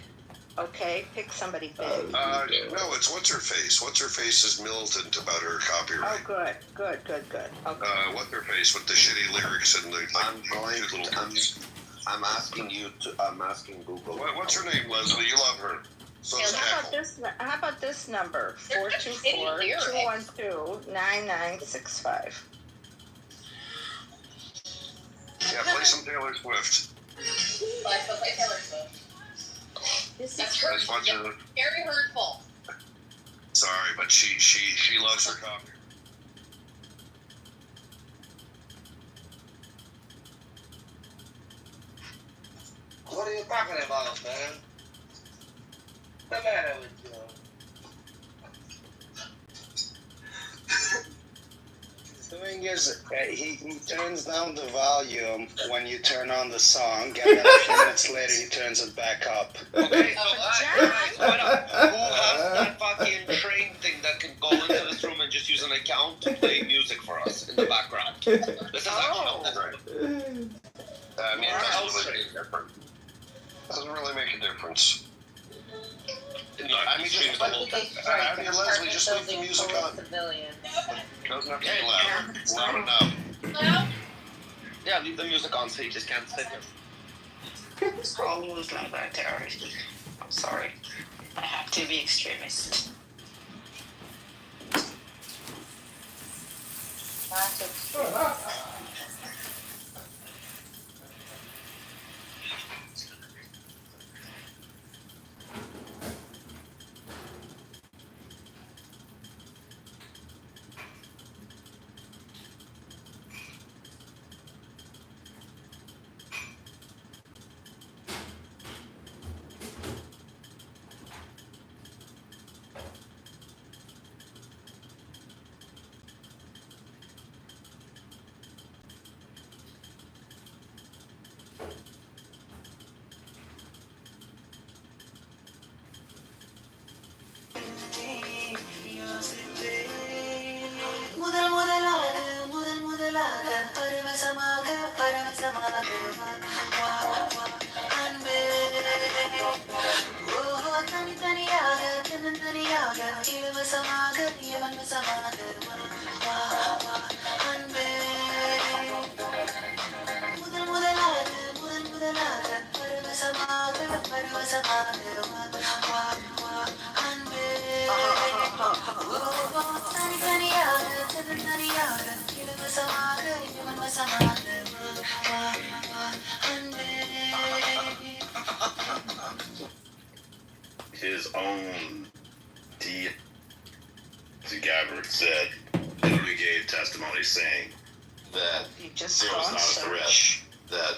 Okay, pick somebody big. No, it's what's her face. What's her face is militant about her copyright. Oh, good. Okay. What's her face with the shitty lyrics and the I'm asking you to. I'm asking Google. What's her name, Leslie? You love her. So does Cackle. How about this number? 424-212-9965. Yeah, play some Taylor Swift. This That's hurtful. Very hurtful. Sorry, but she loves her copy. What are you talking about, man? What's the matter with you? The thing is, he turns down the volume when you turn on the song, and then a few minutes later he turns it back up. Okay, who has that fucking train thing that can go into this room and just use an account to play music for us in the background? This is actually right. I mean, doesn't really make a difference. No, I mean, just Leslie, just leave the music on. Doesn't have to be loud. Loud enough. Yeah, leave the music on so you just can't sit here. Always like that terrorist. I'm sorry. I have to be extremist. His own D. Gabbard said, literally gave testimony saying that there was not a threat, that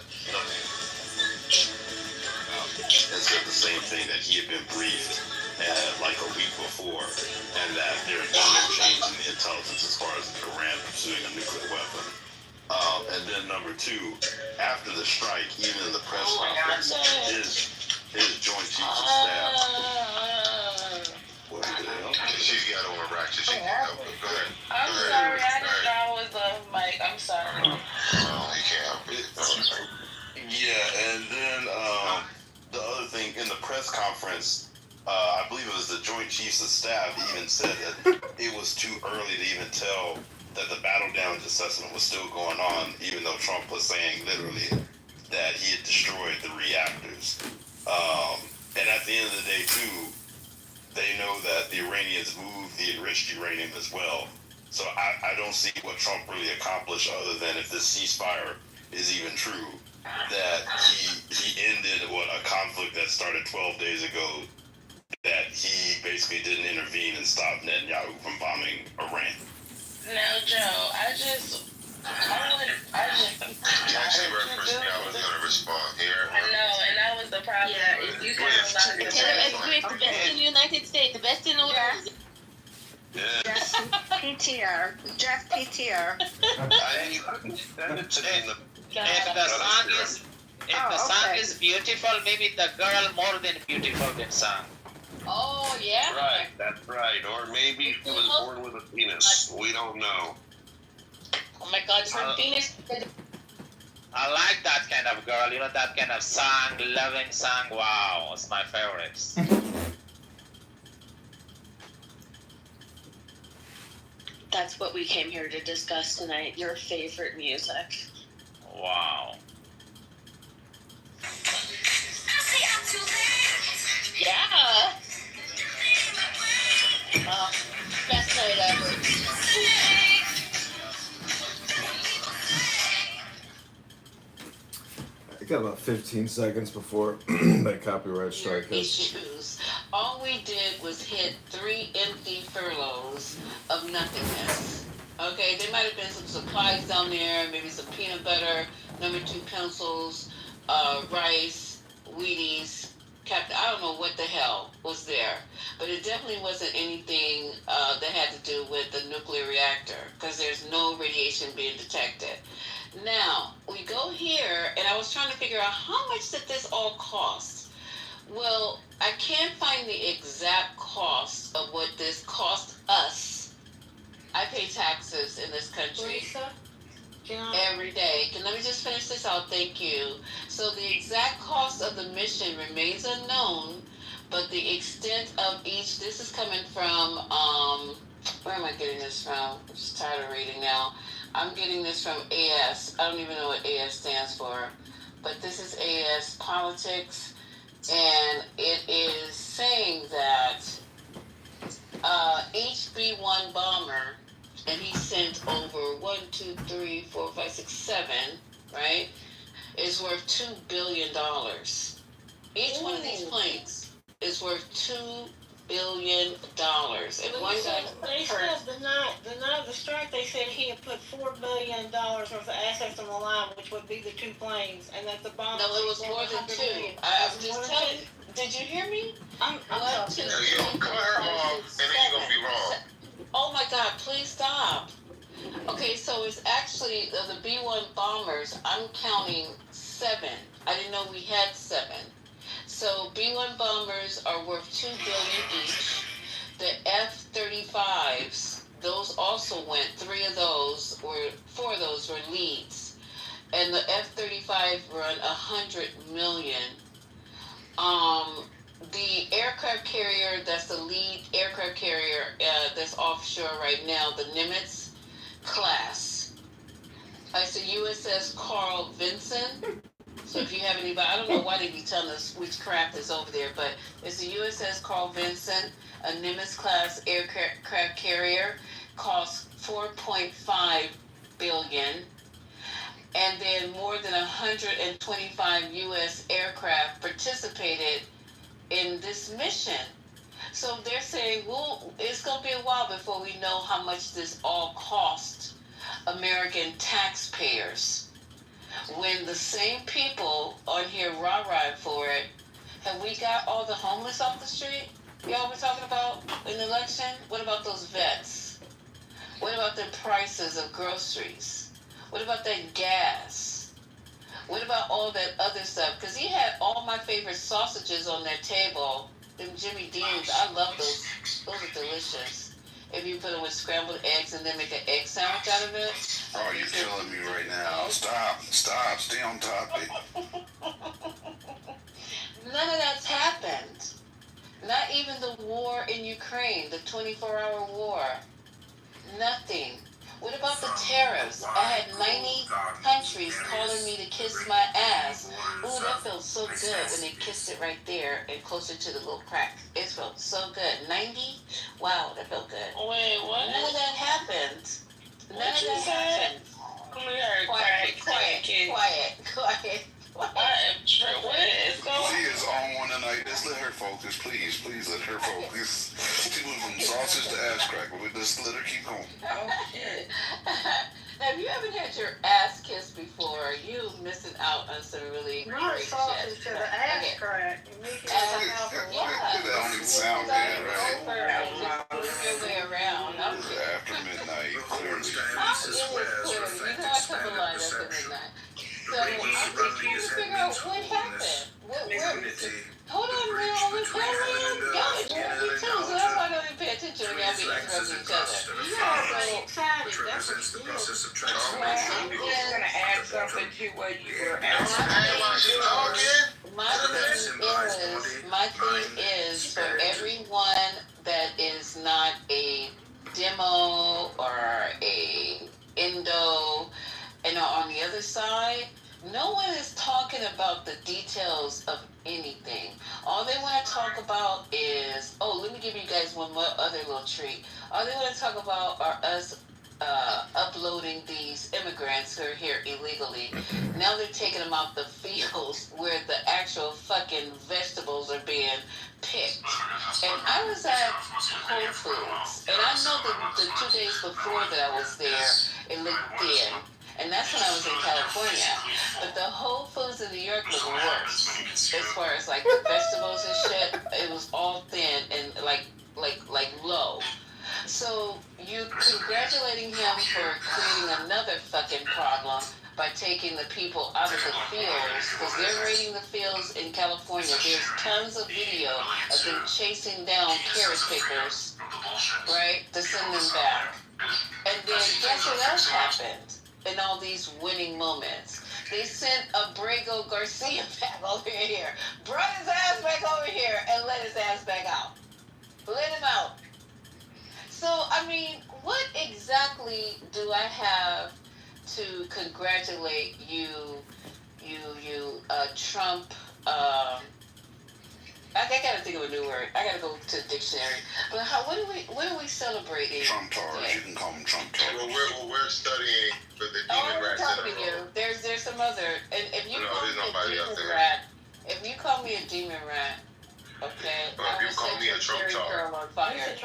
and said the same thing, that he had been briefed like a week before, and that there had been no change in the intelligence as far as Iran pursuing a nuclear weapon. And then number two, after the strike, even in the press conference, his joint chiefs of staff. What the hell? She's got on her rack, so she can't help it. Go ahead. I'm sorry, I didn't know I was off mic. I'm sorry. No, you can't help it. Yeah, and then the other thing, in the press conference, I believe it was the Joint Chiefs of Staff even said that it was too early to even tell that the battle damage assessment was still going on, even though Trump was saying literally that he had destroyed the reactors. And at the end of the day, too, they know that the Iranians moved the enriched uranium as well. So I don't see what Trump really accomplished other than, if this ceasefire is even true, that he ended a conflict that started 12 days ago, that he basically didn't intervene and stop Netanyahu from bombing Iran. No, Joe, I just She actually referenced me. I was going to respond here. I know, and that was the problem. Yeah, if you can tell him it's the best in the United States, the best in the world. Jeff PTR. Jeff PTR. Send it to me in the. If the song is beautiful, maybe the girl more than beautiful than song. Oh, yeah? Right, that's right. Or maybe she was born with a penis. We don't know. Oh my God, her penis. I like that kind of girl, you know, that kind of song, loving song. Wow, it's my favorites. That's what we came here to discuss tonight, your favorite music. Wow. Yeah. Best night ever. I got about 15 seconds before that copyright strike hits. Issues. All we did was hit 3 empty furloughs of nothingness. Okay, there might have been some supplies down there, maybe some peanut butter, number 2 pencils, rice, Wheaties, Captain. I don't know what the hell was there, but it definitely wasn't anything that had to do with the nuclear reactor, because there's no radiation being detected. Now, we go here, and I was trying to figure out how much did this all cost? Well, I can't find the exact cost of what this cost us. I pay taxes in this country every day. Let me just finish this out. Thank you. So the exact cost of the mission remains unknown, but the extent of each, this is coming from, where am I getting this from? I'm just tired of reading now. I'm getting this from AS. I don't even know what AS stands for, but this is AS Politics, and it is saying that each B-1 bomber, and he sent over 1, 2, 3, 4, 5, 6, 7, right, is worth $2 billion. Each one of these planes is worth $2 billion. And one guy They said the night of the strike, they said he had put $4 billion worth of assets on the line, which would be the 2 planes, and that the bomb. No, it was more than 2. I'm just telling you. Did you hear me? I'm 1, 2, 3, 4, 5, 6, 7. And then you're going to be wrong. Oh my God, please stop. Okay, so it's actually the B-1 bombers, I'm counting 7. I didn't know we had 7. So B-1 bombers are worth $2 billion each. The F-35s, those also went. 4 of those were leads, and the F-35 run $100 million. The aircraft carrier that's the lead aircraft carrier that's offshore right now, the Nimitz class. It's the USS Carl Vinson. So So if you have anybody, I don't know why they be telling us which craft is over there, but it's the USS Carl Vinson, a Nimitz-class aircraft carrier, costs $4.5 billion, and then more than 125 U.S. aircraft participated in this mission. So they're saying, well, it's going to be a while before we know how much this all cost American taxpayers. When the same people on here rah-rah for it, have we got all the homeless off the street y'all were talking about in the election? What about those vets? What about the prices of groceries? What about that gas? What about all that other stuff? Because he had all my favorite sausages on that table. Them Jimmy Dean's, I love those. Those are delicious. If you put them with scrambled eggs and then make an egg sandwich out of it. Oh, you're killing me right now. Stop, stay on topic. None of that's happened. Not even the war in Ukraine, the 24-hour war. Nothing. What about the tariffs? I had 90 countries calling me to kiss my ass. Ooh, that felt so good when they kissed it right there and closer to the little crack. It felt so good. 90? Wow, that felt good. Wait, what? None of that happened. None of that happened. Quiet. I am sure. What is going on? She is on one tonight. Just let her focus, please let her focus. She went from sausage to ass cracker. We just let her keep going. Oh, shit. Have you ever had your ass kissed before? You missing out on some really Not great sausage shit. to the ass crack. You make it That don't even sound good, right? Just your way around. I'm After midnight, clearly. You know I come alive after midnight. So I'm trying to figure out what happened. Hold on, man. Y'all enjoying too, so that's why I don't even pay attention when y'all be interrupting each other. represents the process of transformation. I'm just gonna add something to what you were asking. My thing is for everyone that is not a demo or a endo, and on the other side, no one is talking about the details of anything. All they want to talk about is, oh, let me give you guys one more other little treat. All they want to talk about are us uploading these immigrants who are here illegally. Now they're taking them out the fields where the actual fucking vegetables are being picked. And I was at Whole Foods, and I know the 2 days before that I was there, it looked thin. And that's when I was in California. But the Whole Foods in New York was worse. As far as like the vegetables and shit, it was all thin and like low. So you congratulating him for creating another fucking problem by taking the people out of the fields, because they're raiding the fields in California. There's tons of video of them chasing down carrot pickers, right, to send them back. And then guess what else happened? In all these winning moments, they sent Abrego Garcia back over here, brought his ass back over here, and let his ass back out. Let him out. So, I mean, what exactly do I have to congratulate you, Trump, I gotta think of a new word. I gotta go to the dictionary. But what are we celebrating? Trump tars. You can call them Trump tars. Well, we're studying for the demon rats. I'm talking to you. There's some other, and if you call me a demon rat, if you call me a demon rat, okay, if you call me a Trump tar, why you call me a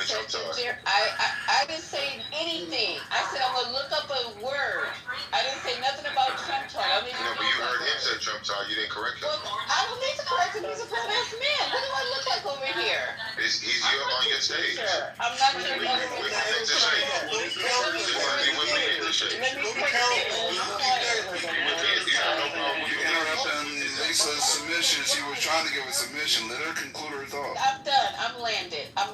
Trump tar? I didn't say anything. I said I'm gonna look up a word. I didn't say nothing about Trump tar. No, but you heard him say Trump tar. You didn't correct him. Well, I don't need to correct him. He's a grown ass man. What do I look like over here? He's on your stage. I'm not sure. With the shade. Let me You interrupting Lisa's submission. She was trying to give a submission. Let her conclude her thought. I'm done. I'm landed. I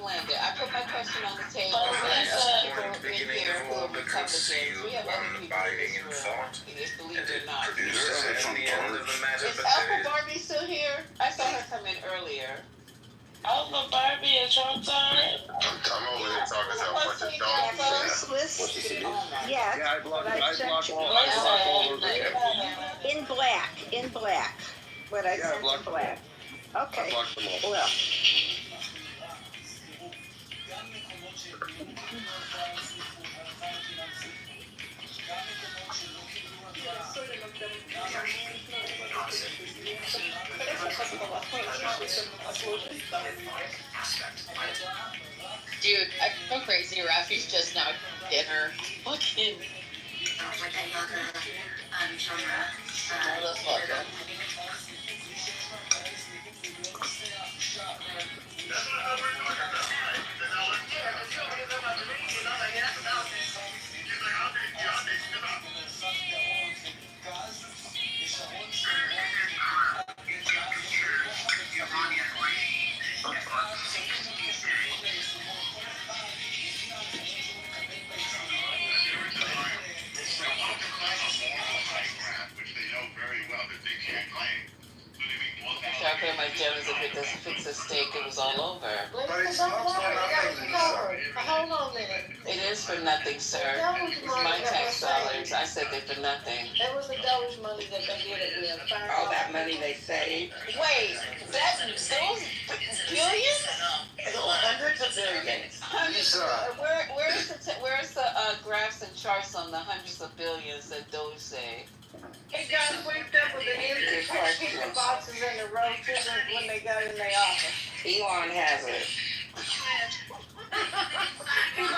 put my question on the table. We have people in here who are Republicans. We have other people in this room. Just believe it or not. Is Alpha Barbie still here? I saw her come in earlier. Uncle Barbie and Showtime. I'm over here talking to a bunch of At dogs. first list, yes, Yeah, I blocked. but I I sent blocked you. all. I blocked all those accounts. In black, what I Yeah, I sent in blocked them black. Okay, I blocked them all. well, Dude, I go crazy. Rafi's just now dinner. Fucking. Motherfucker. Which they know very well that they can't claim. Chocolate my gems, if it doesn't fix the steak, it was all over. But it's not covered. Hold on a minute. It is for nothing, sir. It's my tax dollars. I said they're for nothing. That was the Doge money that they did it with. All that money they saved. Wait, those billions? Hundreds of billions. Where's the graphs and charts on the hundreds of billions that Doge say? It got swept up with the news picture boxes in the road when they got in their office. Elon has it.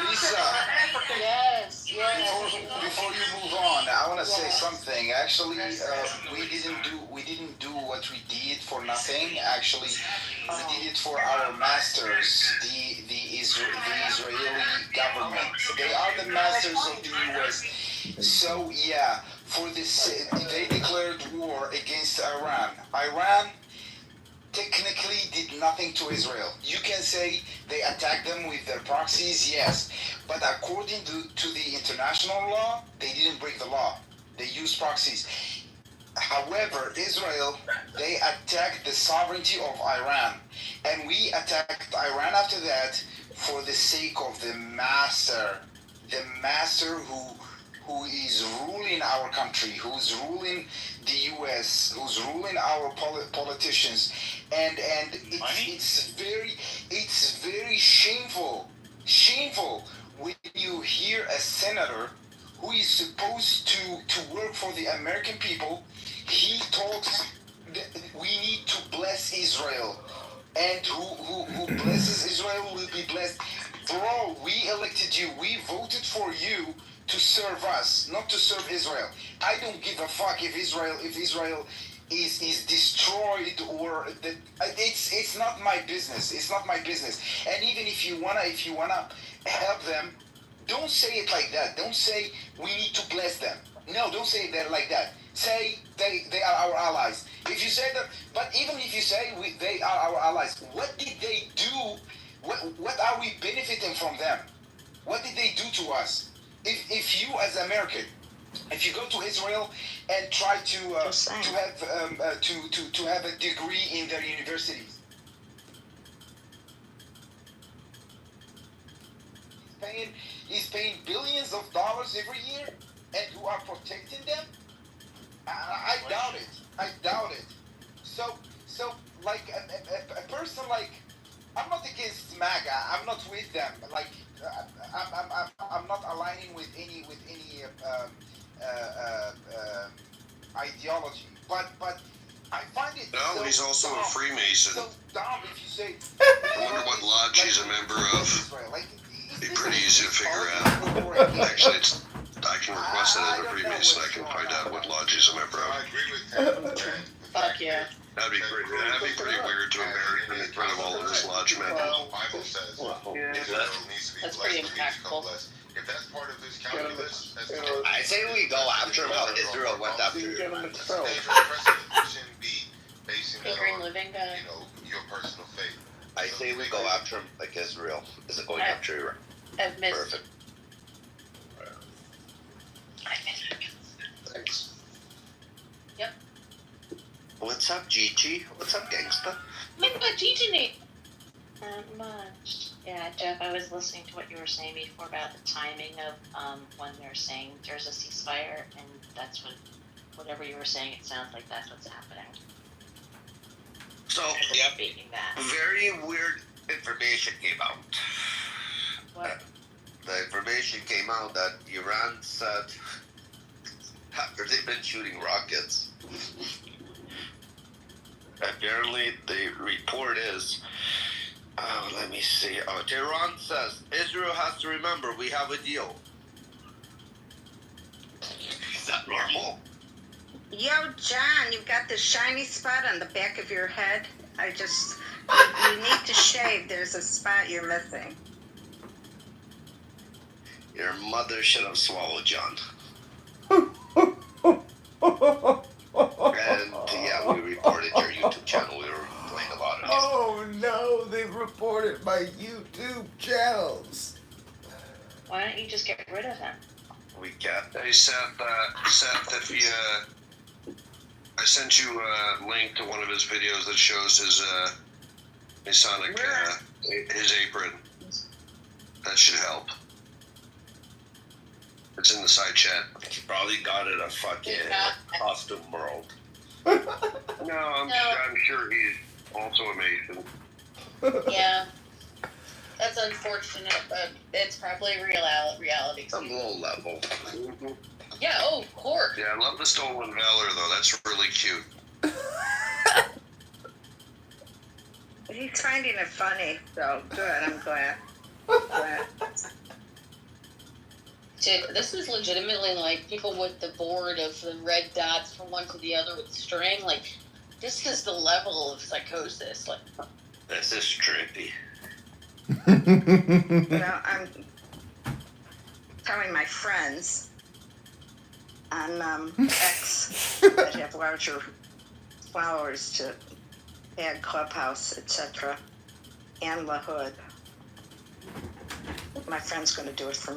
Lisa, Yes. before you move on, I want to say something. Actually, we didn't do what we did for nothing. Actually, we did it for our masters, the Israeli government. They are the masters of the U.S. So yeah, for this, they declared war against Iran. Iran technically did nothing to Israel. You can say they attacked them with their proxies, yes. But according to the international law, they didn't break the law. They used proxies. However, Israel, they attacked the sovereignty of Iran. And we attacked Iran after that for the sake of the master who is ruling our country, who's ruling the U.S., who's ruling our politicians, and it's very shameful when you hear a senator who is supposed to work for the American people. He talks that we need to bless Israel, and who blesses Israel will be blessed. Bro, we elected you, we voted for you to serve us, not to serve Israel. I don't give a fuck if Israel is destroyed or that. It's not my business. It's not my business. And even if you wanna help them, don't say it like that. Don't say we need to bless them. No, don't say that like that. Say they are our allies. If you say that, but even if you say they are our allies, what did they do? What are we benefiting from them? What did they do to us? If you as American, if you go to Israel and try to have a degree in their universities, he's paying billions of dollars every year, and who are protecting them? I doubt it. I doubt it. So like a person like, I'm not against MAGA. I'm not with them. Like I'm not aligning with any ideology. But I find it. No, he's also a Freemason. So dumb if you say. I wonder what lodge he's a member of. Be pretty easy to figure out. Actually, I can request that as a Freemason. I can find out what lodge he's a member of. I agree with him. Fuck yeah. That'd be pretty weird to embarrass him in front of all of his lodge men. The Bible says Israel needs to be That's blessed. pretty We need to become impactful. blessed. If that's part of his calculus, that's I say we go after him how Israel went after him. dangerous precedent. You shouldn't be basing it Green on, living guy. your personal faith. I say we go after him like Israel is going after Iran. I've missed. Perfect. Thanks. Yep. What's up, Gigi? What's up, gangsta? Look at Gigi name. Not much. Yeah, Jeff, I was listening to what you were saying before about the timing of when they're saying there's a ceasefire, and that's when, whatever you were saying, it sounds like that's what's happening. So, Speaking that. very weird information came out. What? The information came out that Iran said, after they've been shooting rockets, apparently the report is, let me see. Tehran says, Israel has to remember we have a deal. Is that normal? Yo, John, you've got this shiny spot on the back of your head. You need to shave. There's a spot you're missing. Your mother should have swallowed John. And yeah, we reported your YouTube channel. We were playing a lot of it. Oh no, they've reported my YouTube channels. Why don't you just get rid of them? We can't. Hey Seth, if you, I sent you a link to one of his videos that shows his Masonic, his apron. That should help. It's in the side chat. He probably got it at fucking Costume World. No, I'm sure he's also a Mason. Yeah. That's unfortunate, but it's probably reality. Some low level. Yeah, oh, of course. Yeah, I love the stolen valor though. That's really cute. He's finding it funny, so good. I'm glad. Dude, this is legitimately like people with the board of the red dots from one to the other with string. Like, this is the level of psychosis. Like, This is trippy. I'm telling my friends on X that have larger followers to add Clubhouse, etc., and La Hood. My friend's going to do it for me.